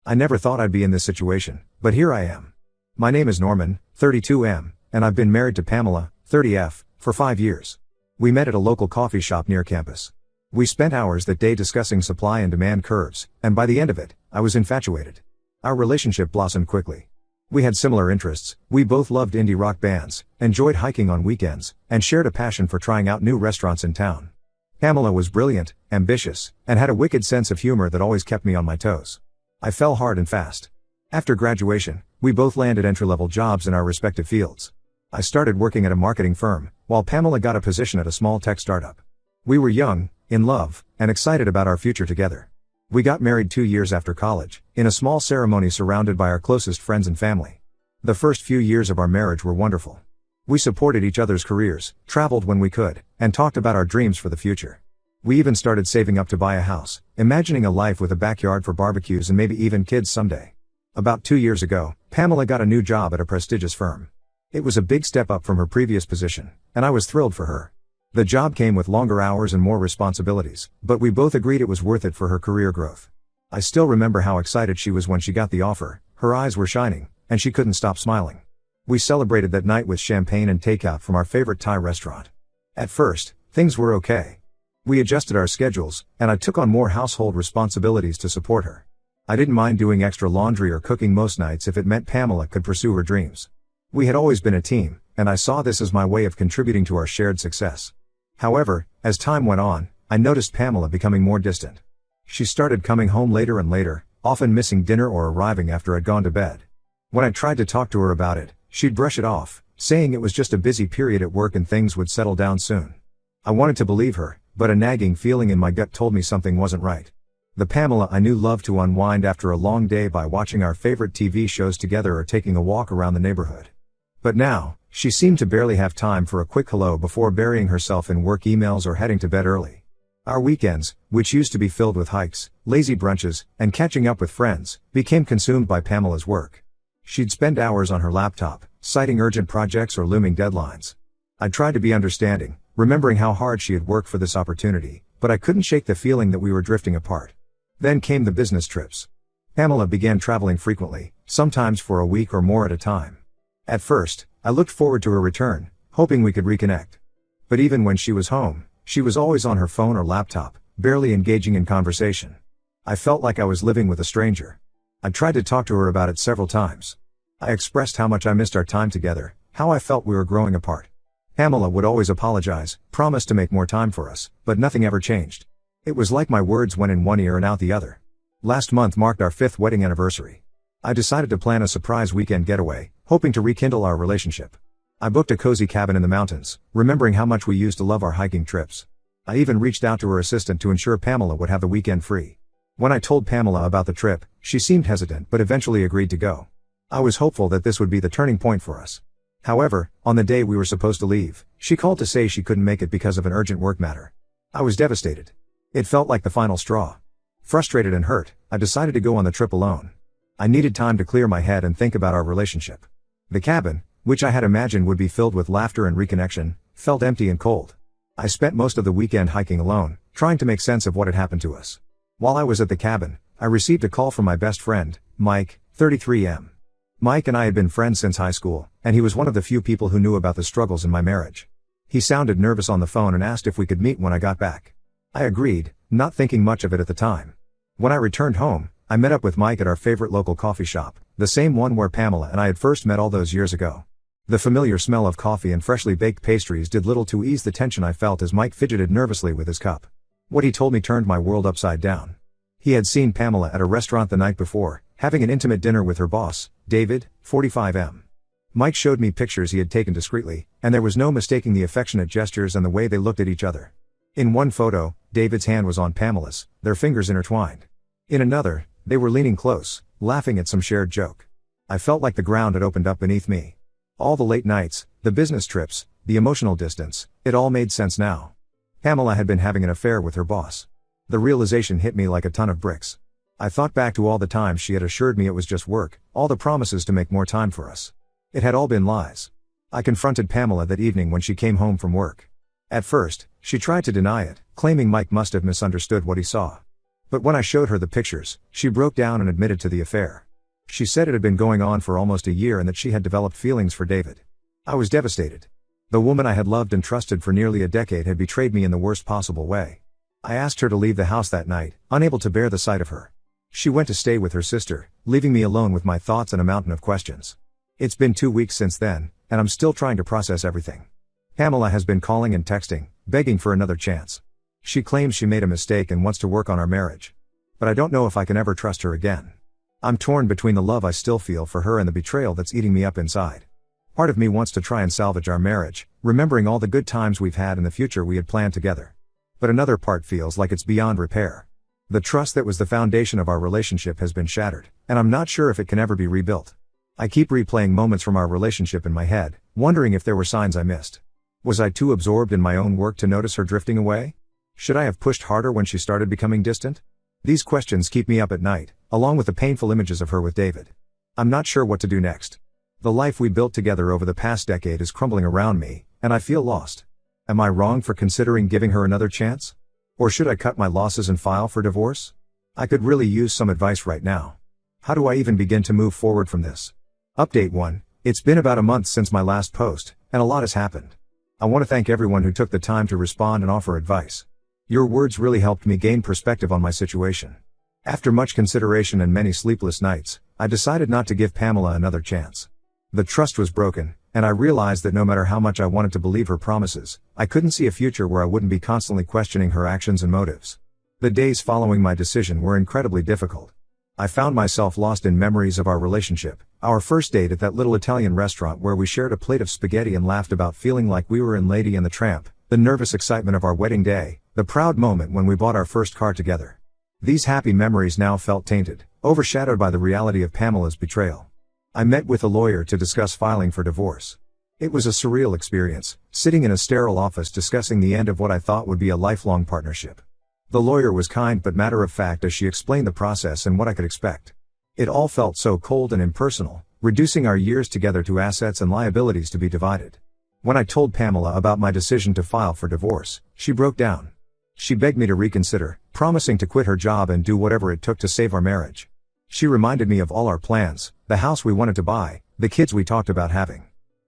I never thought I'd be in this situation, but here I am. My name is Norman, 32M, and I've been married to Pamela, 30F, for 5 years. We met at a local coffee shop near campus. We spent hours that day discussing supply and demand curves, and by the end of it, I was infatuated. Our relationship blossomed quickly. We had similar interests, we both loved indie rock bands, enjoyed hiking on weekends, and shared a passion for trying out new restaurants in town. Pamela was brilliant, ambitious, and had a wicked sense of humor that always kept me on my toes. I fell hard and fast. After graduation, we both landed entry-level jobs in our respective fields. I started working at a marketing firm, while Pamela got a position at a small tech startup. We were young, in love, and excited about our future together. We got married 2 years after college, in a small ceremony surrounded by our closest friends and family. The first few years of our marriage were wonderful. We supported each other's careers, traveled when we could, and talked about our dreams for the future. We even started saving up to buy a house, imagining a life with a backyard for barbecues and maybe even kids someday. About 2 years ago, Pamela got a new job at a prestigious firm. It was a big step up from her previous position, and I was thrilled for her. The job came with longer hours and more responsibilities, but we both agreed it was worth it for her career growth. I still remember how excited she was when she got the offer. Her eyes were shining, and she couldn't stop smiling. We celebrated that night with champagne and takeout from our favorite Thai restaurant. At first, things were okay. We adjusted our schedules, and I took on more household responsibilities to support her. I didn't mind doing extra laundry or cooking most nights if it meant Pamela could pursue her dreams. We had always been a team, and I saw this as my way of contributing to our shared success. However, as time went on, I noticed Pamela becoming more distant. She started coming home later and later, often missing dinner or arriving after I'd gone to bed. When I tried to talk to her about it, she'd brush it off, saying it was just a busy period at work and things would settle down soon. I wanted to believe her, but a nagging feeling in my gut told me something wasn't right. The Pamela I knew loved to unwind after a long day by watching our favorite TV shows together or taking a walk around the neighborhood. But now, she seemed to barely have time for a quick hello before burying herself in work emails or heading to bed early. Our weekends, which used to be filled with hikes, lazy brunches, and catching up with friends, became consumed by Pamela's work. She'd spend hours on her laptop, citing urgent projects or looming deadlines. I tried to be understanding, remembering how hard she had worked for this opportunity, but I couldn't shake the feeling that we were drifting apart. Then came the business trips. Pamela began traveling frequently, sometimes for a week or more at a time. At first, I looked forward to her return, hoping we could reconnect. But even when she was home, she was always on her phone or laptop, barely engaging in conversation. I felt like I was living with a stranger. I tried to talk to her about it several times. I expressed how much I missed our time together, how I felt we were growing apart. Pamela would always apologize, promise to make more time for us, but nothing ever changed. It was like my words went in one ear and out the other. Last month marked our 5th wedding anniversary. I decided to plan a surprise weekend getaway, hoping to rekindle our relationship. I booked a cozy cabin in the mountains, remembering how much we used to love our hiking trips. I even reached out to her assistant to ensure Pamela would have the weekend free. When I told Pamela about the trip, she seemed hesitant but eventually agreed to go. I was hopeful that this would be the turning point for us. However, on the day we were supposed to leave, she called to say she couldn't make it because of an urgent work matter. I was devastated. It felt like the final straw. Frustrated and hurt, I decided to go on the trip alone. I needed time to clear my head and think about our relationship. The cabin, which I had imagined would be filled with laughter and reconnection, felt empty and cold. I spent most of the weekend hiking alone, trying to make sense of what had happened to us. While I was at the cabin, I received a call from my best friend, Mike, 33M. Mike and I had been friends since high school, and he was one of the few people who knew about the struggles in my marriage. He sounded nervous on the phone and asked if we could meet when I got back. I agreed, not thinking much of it at the time. When I returned home, I met up with Mike at our favorite local coffee shop, the same one where Pamela and I had first met all those years ago. The familiar smell of coffee and freshly baked pastries did little to ease the tension I felt as Mike fidgeted nervously with his cup. What he told me turned my world upside down. He had seen Pamela at a restaurant the night before, having an intimate dinner with her boss, David, 45M. Mike showed me pictures he had taken discreetly, and there was no mistaking the affectionate gestures and the way they looked at each other. In one photo, David's hand was on Pamela's, their fingers intertwined. In another, they were leaning close, laughing at some shared joke. I felt like the ground had opened up beneath me. All the late nights, the business trips, the emotional distance, it all made sense now. Pamela had been having an affair with her boss. The realization hit me like a ton of bricks. I thought back to all the times she had assured me it was just work, all the promises to make more time for us. It had all been lies. I confronted Pamela that evening when she came home from work. At first, she tried to deny it, claiming Mike must have misunderstood what he saw. But when I showed her the pictures, she broke down and admitted to the affair. She said it had been going on for almost a year and that she had developed feelings for David. I was devastated. The woman I had loved and trusted for nearly a decade had betrayed me in the worst possible way. I asked her to leave the house that night, unable to bear the sight of her. She went to stay with her sister, leaving me alone with my thoughts and a mountain of questions. It's been 2 weeks since then, and I'm still trying to process everything. Pamela has been calling and texting, begging for another chance. She claims she made a mistake and wants to work on our marriage. But I don't know if I can ever trust her again. I'm torn between the love I still feel for her and the betrayal that's eating me up inside. Part of me wants to try and salvage our marriage, remembering all the good times we've had and the future we had planned together. But another part feels like it's beyond repair. The trust that was the foundation of our relationship has been shattered, and I'm not sure if it can ever be rebuilt. I keep replaying moments from our relationship in my head, wondering if there were signs I missed. Was I too absorbed in my own work to notice her drifting away? Should I have pushed harder when she started becoming distant? These questions keep me up at night, along with the painful images of her with David. I'm not sure what to do next. The life we built together over the past decade is crumbling around me, and I feel lost. Am I wrong for considering giving her another chance? Or should I cut my losses and file for divorce? I could really use some advice right now. How do I even begin to move forward from this? Update 1. It's been about a month since my last post, and a lot has happened. I want to thank everyone who took the time to respond and offer advice. Your words really helped me gain perspective on my situation. After much consideration and many sleepless nights, I decided not to give Pamela another chance. The trust was broken, and I realized that no matter how much I wanted to believe her promises, I couldn't see a future where I wouldn't be constantly questioning her actions and motives. The days following my decision were incredibly difficult. I found myself lost in memories of our relationship, our first date at that little Italian restaurant where we shared a plate of spaghetti and laughed about feeling like we were in Lady and the Tramp, the nervous excitement of our wedding day, the proud moment when we bought our first car together. These happy memories now felt tainted, overshadowed by the reality of Pamela's betrayal. I met with a lawyer to discuss filing for divorce. It was a surreal experience, sitting in a sterile office discussing the end of what I thought would be a lifelong partnership. The lawyer was kind but matter-of-fact as she explained the process and what I could expect. It all felt so cold and impersonal, reducing our years together to assets and liabilities to be divided. When I told Pamela about my decision to file for divorce, she broke down. She begged me to reconsider, promising to quit her job and do whatever it took to save our marriage. She reminded me of all our plans, the house we wanted to buy, the kids we talked about having.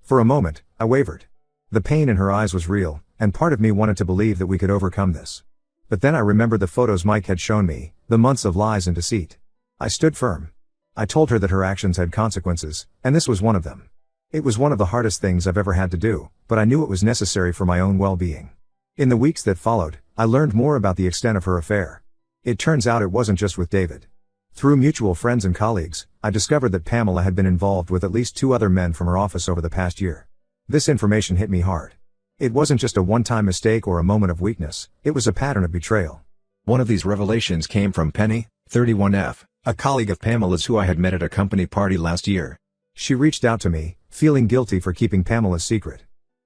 For a moment, I wavered. The pain in her eyes was real, and part of me wanted to believe that we could overcome this. But then I remembered the photos Mike had shown me, the months of lies and deceit. I stood firm. I told her that her actions had consequences, and this was one of them. It was one of the hardest things I've ever had to do, but I knew it was necessary for my own well-being. In the weeks that followed, I learned more about the extent of her affair. It turns out it wasn't just with David. Through mutual friends and colleagues, I discovered that Pamela had been involved with at least 2 other men from her office over the past year. This information hit me hard. It wasn't just a one-time mistake or a moment of weakness, it was a pattern of betrayal. One of these revelations came from Penny, 31F, a colleague of Pamela's who I had met at a company party last year. She reached out to me, feeling guilty for keeping Pamela's secret.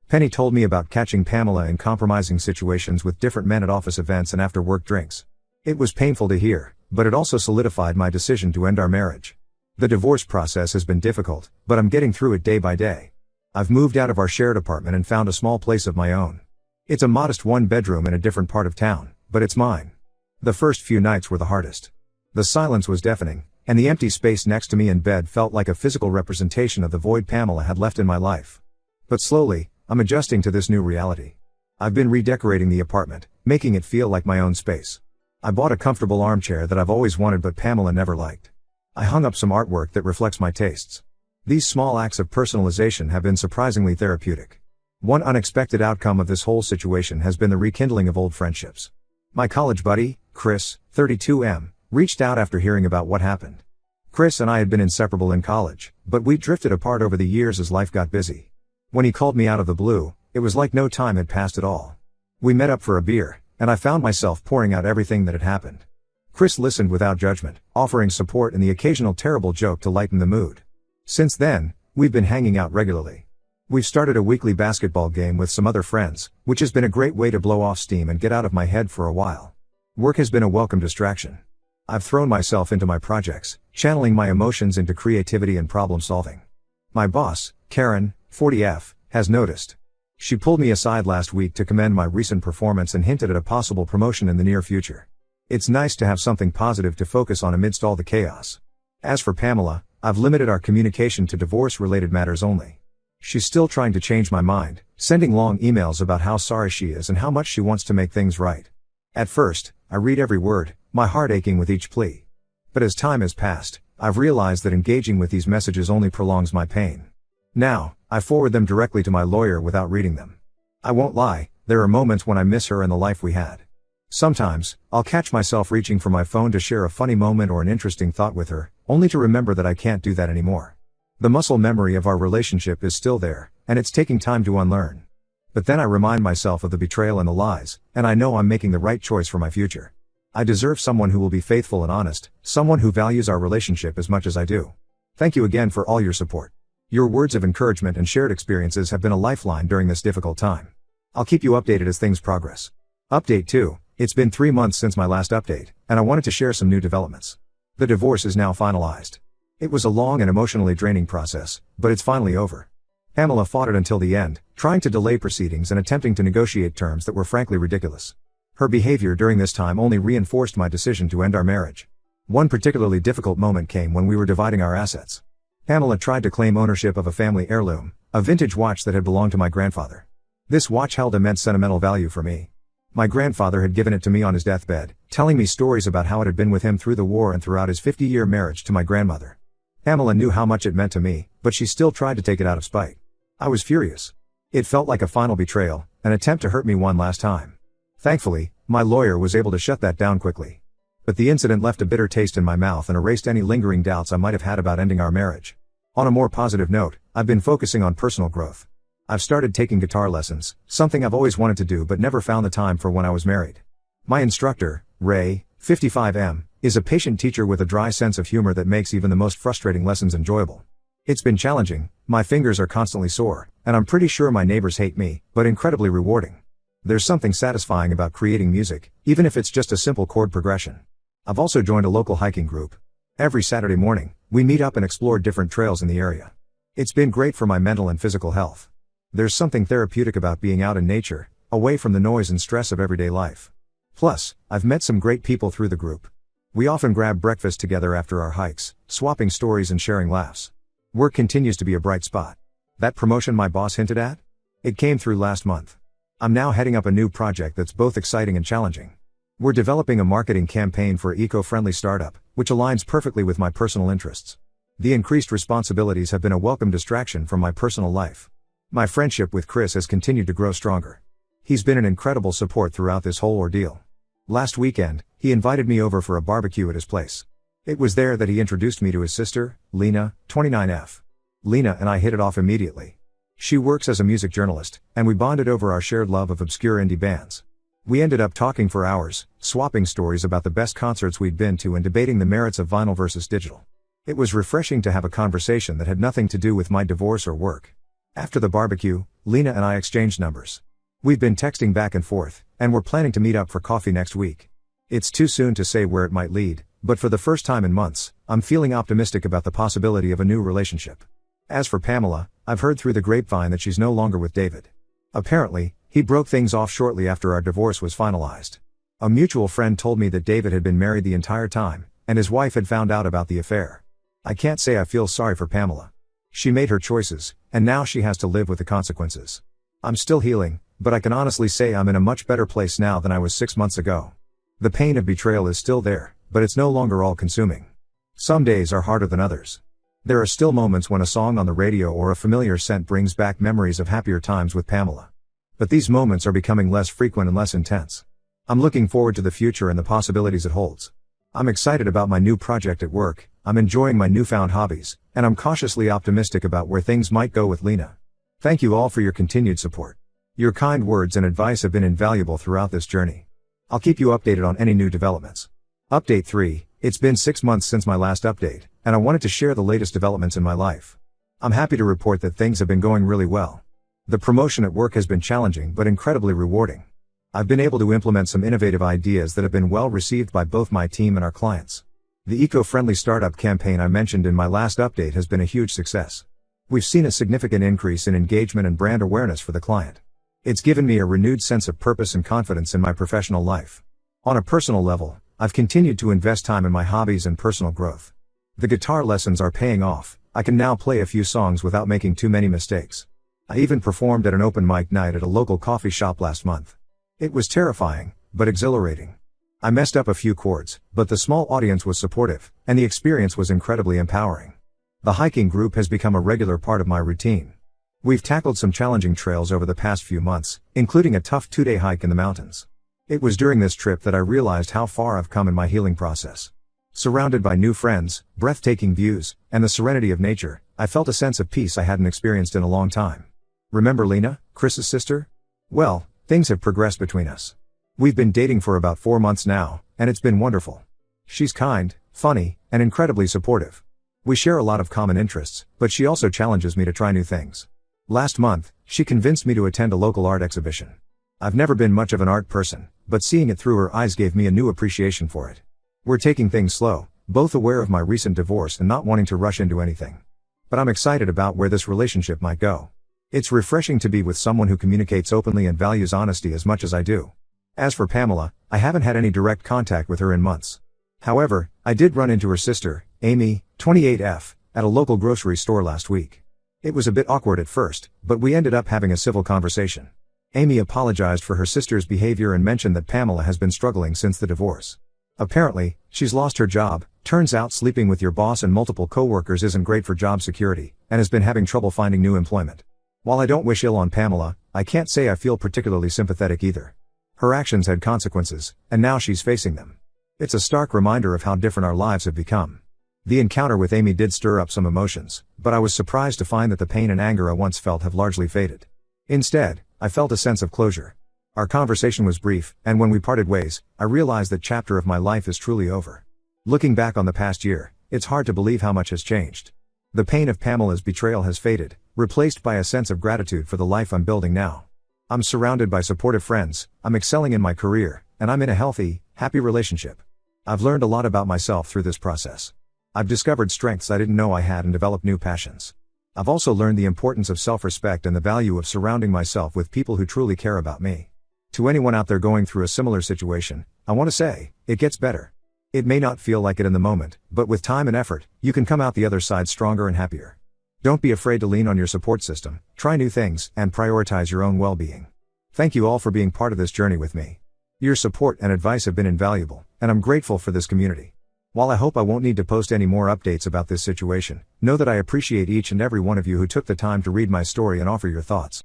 Penny told me about catching Pamela in compromising situations with different men at office events and after work drinks. It was painful to hear, but it also solidified my decision to end our marriage. The divorce process has been difficult, but I'm getting through it day by day. I've moved out of our shared apartment and found a small place of my own. It's a modest 1-bedroom in a different part of town, but it's mine. The first few nights were the hardest. The silence was deafening, and the empty space next to me in bed felt like a physical representation of the void Pamela had left in my life. But slowly, I'm adjusting to this new reality. I've been redecorating the apartment, making it feel like my own space. I bought a comfortable armchair that I've always wanted but Pamela never liked. I hung up some artwork that reflects my tastes. These small acts of personalization have been surprisingly therapeutic. One unexpected outcome of this whole situation has been the rekindling of old friendships. My college buddy, Chris, 32M, reached out after hearing about what happened. Chris and I had been inseparable in college, but we drifted apart over the years as life got busy. When he called me out of the blue, it was like no time had passed at all. We met up for a beer, and I found myself pouring out everything that had happened. Chris listened without judgment, offering support and the occasional terrible joke to lighten the mood. Since then, we've been hanging out regularly. We've started a weekly basketball game with some other friends, which has been a great way to blow off steam and get out of my head for a while. Work has been a welcome distraction. I've thrown myself into my projects, channeling my emotions into creativity and problem solving. My boss, Karen, 40F, has noticed. She pulled me aside last week to commend my recent performance and hinted at a possible promotion in the near future. It's nice to have something positive to focus on amidst all the chaos. As for Pamela, I've limited our communication to divorce-related matters only. She's still trying to change my mind, sending long emails about how sorry she is and how much she wants to make things right. At first, I read every word, my heart aching with each plea. But as time has passed, I've realized that engaging with these messages only prolongs my pain. Now, I forward them directly to my lawyer without reading them. I won't lie, there are moments when I miss her and the life we had. Sometimes, I'll catch myself reaching for my phone to share a funny moment or an interesting thought with her, only to remember that I can't do that anymore. The muscle memory of our relationship is still there, and it's taking time to unlearn. But then I remind myself of the betrayal and the lies, and I know I'm making the right choice for my future. I deserve someone who will be faithful and honest, someone who values our relationship as much as I do. Thank you again for all your support. Your words of encouragement and shared experiences have been a lifeline during this difficult time. I'll keep you updated as things progress. Update 2. It's been 3 months since my last update, and I wanted to share some new developments. The divorce is now finalized. It was a long and emotionally draining process, but it's finally over. Pamela fought it until the end, trying to delay proceedings and attempting to negotiate terms that were frankly ridiculous. Her behavior during this time only reinforced my decision to end our marriage. One particularly difficult moment came when we were dividing our assets. Pamela tried to claim ownership of a family heirloom, a vintage watch that had belonged to my grandfather. This watch held immense sentimental value for me. My grandfather had given it to me on his deathbed, telling me stories about how it had been with him through the war and throughout his 50-year marriage to my grandmother. Pamela knew how much it meant to me, but she still tried to take it out of spite. I was furious. It felt like a final betrayal, an attempt to hurt me one last time. Thankfully, my lawyer was able to shut that down quickly. But the incident left a bitter taste in my mouth and erased any lingering doubts I might have had about ending our marriage. On a more positive note, I've been focusing on personal growth. I've started taking guitar lessons, something I've always wanted to do but never found the time for when I was married. My instructor, Ray, 55M, is a patient teacher with a dry sense of humor that makes even the most frustrating lessons enjoyable. It's been challenging, my fingers are constantly sore, and I'm pretty sure my neighbors hate me, but incredibly rewarding. There's something satisfying about creating music, even if it's just a simple chord progression. I've also joined a local hiking group. Every Saturday morning, we meet up and explore different trails in the area. It's been great for my mental and physical health. There's something therapeutic about being out in nature, away from the noise and stress of everyday life. Plus, I've met some great people through the group. We often grab breakfast together after our hikes, swapping stories and sharing laughs. Work continues to be a bright spot. That promotion my boss hinted at? It came through last month. I'm now heading up a new project that's both exciting and challenging. We're developing a marketing campaign for an eco-friendly startup, which aligns perfectly with my personal interests. The increased responsibilities have been a welcome distraction from my personal life. My friendship with Chris has continued to grow stronger. He's been an incredible support throughout this whole ordeal. Last weekend, he invited me over for a barbecue at his place. It was there that he introduced me to his sister, Lena, 29F. Lena and I hit it off immediately. She works as a music journalist, and we bonded over our shared love of obscure indie bands. We ended up talking for hours, swapping stories about the best concerts we'd been to and debating the merits of vinyl versus digital. It was refreshing to have a conversation that had nothing to do with my divorce or work. After the barbecue, Lena and I exchanged numbers. We've been texting back and forth, and we're planning to meet up for coffee next week. It's too soon to say where it might lead, but for the first time in months, I'm feeling optimistic about the possibility of a new relationship. As for Pamela, I've heard through the grapevine that she's no longer with David. Apparently, he broke things off shortly after our divorce was finalized. A mutual friend told me that David had been married the entire time, and his wife had found out about the affair. I can't say I feel sorry for Pamela. She made her choices, and now she has to live with the consequences. I'm still healing, but I can honestly say I'm in a much better place now than I was 6 months ago. The pain of betrayal is still there, but it's no longer all-consuming. Some days are harder than others. There are still moments when a song on the radio or a familiar scent brings back memories of happier times with Pamela. But these moments are becoming less frequent and less intense. I'm looking forward to the future and the possibilities it holds. I'm excited about my new project at work, I'm enjoying my newfound hobbies, and I'm cautiously optimistic about where things might go with Lena. Thank you all for your continued support. Your kind words and advice have been invaluable throughout this journey. I'll keep you updated on any new developments. Update 3, it's been 6 months since my last update, and I wanted to share the latest developments in my life. I'm happy to report that things have been going really well. The promotion at work has been challenging but incredibly rewarding. I've been able to implement some innovative ideas that have been well received by both my team and our clients. The eco-friendly startup campaign I mentioned in my last update has been a huge success. We've seen a significant increase in engagement and brand awareness for the client. It's given me a renewed sense of purpose and confidence in my professional life. On a personal level, I've continued to invest time in my hobbies and personal growth. The guitar lessons are paying off. I can now play a few songs without making too many mistakes. I even performed at an open mic night at a local coffee shop last month. It was terrifying, but exhilarating. I messed up a few chords, but the small audience was supportive, and the experience was incredibly empowering. The hiking group has become a regular part of my routine. We've tackled some challenging trails over the past few months, including a tough 2-day hike in the mountains. It was during this trip that I realized how far I've come in my healing process. Surrounded by new friends, breathtaking views, and the serenity of nature, I felt a sense of peace I hadn't experienced in a long time. Remember Lena, Chris's sister? Well, things have progressed between us. We've been dating for about 4 months now, and it's been wonderful. She's kind, funny, and incredibly supportive. We share a lot of common interests, but she also challenges me to try new things. Last month, she convinced me to attend a local art exhibition. I've never been much of an art person, but seeing it through her eyes gave me a new appreciation for it. We're taking things slow, both aware of my recent divorce and not wanting to rush into anything. But I'm excited about where this relationship might go. It's refreshing to be with someone who communicates openly and values honesty as much as I do. As for Pamela, I haven't had any direct contact with her in months. However, I did run into her sister, Amy, 28F, at a local grocery store last week. It was a bit awkward at first, but we ended up having a civil conversation. Amy apologized for her sister's behavior and mentioned that Pamela has been struggling since the divorce. Apparently, she's lost her job. Turns out sleeping with your boss and multiple coworkers isn't great for job security, and has been having trouble finding new employment. While I don't wish ill on Pamela, I can't say I feel particularly sympathetic either. Her actions had consequences, and now she's facing them. It's a stark reminder of how different our lives have become. The encounter with Amy did stir up some emotions, but I was surprised to find that the pain and anger I once felt have largely faded. Instead, I felt a sense of closure. Our conversation was brief, and when we parted ways, I realized that chapter of my life is truly over. Looking back on the past year, it's hard to believe how much has changed. The pain of Pamela's betrayal has faded, replaced by a sense of gratitude for the life I'm building now. I'm surrounded by supportive friends, I'm excelling in my career, and I'm in a healthy, happy relationship. I've learned a lot about myself through this process. I've discovered strengths I didn't know I had and developed new passions. I've also learned the importance of self-respect and the value of surrounding myself with people who truly care about me. To anyone out there going through a similar situation, I want to say, it gets better. It may not feel like it in the moment, but with time and effort, you can come out the other side stronger and happier. Don't be afraid to lean on your support system, try new things, and prioritize your own well-being. Thank you all for being part of this journey with me. Your support and advice have been invaluable, and I'm grateful for this community. While I hope I won't need to post any more updates about this situation, know that I appreciate each and every one of you who took the time to read my story and offer your thoughts.